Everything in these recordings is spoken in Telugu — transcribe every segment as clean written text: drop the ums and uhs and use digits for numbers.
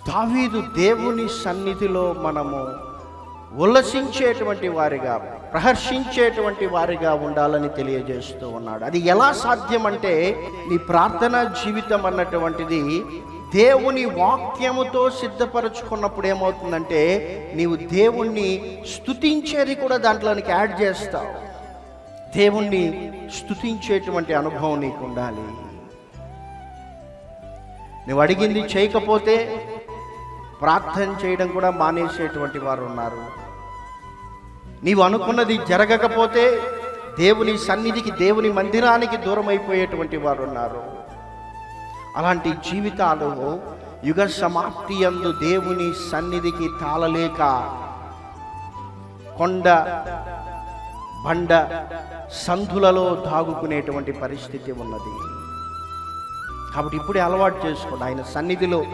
దావీదు దేవుని సన్నిధిలో మనము ఉల్లసించేటువంటి వారిగా, ప్రహర్షించేటువంటి వారిగా ఉండాలని తెలియజేస్తూ ఉన్నాడు. అది ఎలా సాధ్యమంటే, నీ ప్రార్థనా జీవితం అన్నటువంటిది దేవుని వాక్యముతో సిద్ధపరచుకున్నప్పుడు ఏమవుతుందంటే, నీవు దేవుణ్ణి స్తుతించేది కూడా దాంట్లోనికి యాడ్ చేస్తావు. దేవుణ్ణి స్తుతించేటువంటి అనుభవం నీకు ఉండాలి. నువ్వు అడిగింది చేయకపోతే ప్రార్థన చేయడం కూడా మానేసేటువంటి వారు ఉన్నారు. నీవు అనుకున్నది జరగకపోతే దేవుని సన్నిధికి, దేవుని మందిరానికి దూరం అయిపోయేటువంటి వారు ఉన్నారు. అలాంటి జీవితాలు యుగ సమాప్తి యందు దేవుని సన్నిధికి తాళలేక కొండ బండ సంధులలో దాగుకునేటువంటి పరిస్థితి ఉన్నది. కాబట్టి ఇప్పుడే అలవాటు చేసుకోండి. ఆయన సన్నిధిలో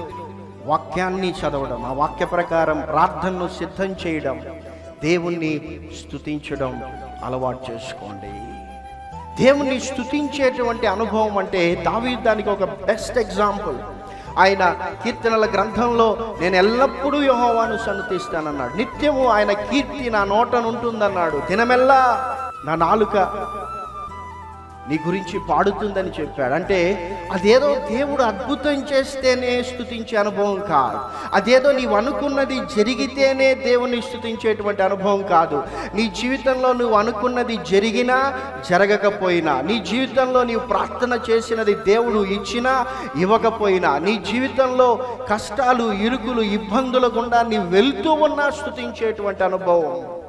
వాక్యాన్ని చదవడం, ఆ వాక్య ప్రకారం ప్రార్థనను సిద్ధం చేయడం, దేవుణ్ణి స్తుతించడం అలవాటు చేసుకోండి. దేవుణ్ణి స్తుతించేటువంటి అనుభవం అంటే దావీదు దానికి ఒక బెస్ట్ ఎగ్జాంపుల్. ఆయన కీర్తనల గ్రంథంలో నేను ఎల్లప్పుడూ యెహోవాను సన్నుతిస్తానన్నాడు. నిత్యము ఆయన కీర్తి నా నోటన ఉంటుందన్నాడు. దినమెల్లా నా నాలుక నీ గురించి పాడుతుందని చెప్పాడు. అంటే అదేదో దేవుడు అద్భుతం చేస్తేనే స్తుతించే అనుభవం కాదు. అదేదో నీవు అనుకున్నది జరిగితేనే దేవుని స్తుతించేటువంటి అనుభవం కాదు. నీ జీవితంలో నువ్వు అనుకున్నది జరిగినా జరగకపోయినా, నీ జీవితంలో నీవు ప్రార్థన చేసినది దేవుడు ఇచ్చినా ఇవ్వకపోయినా, నీ జీవితంలో కష్టాలు, ఇరుకులు, ఇబ్బందుల గుండా నీవు వెళ్తూ ఉన్నా స్తుతించేటువంటి అనుభవం.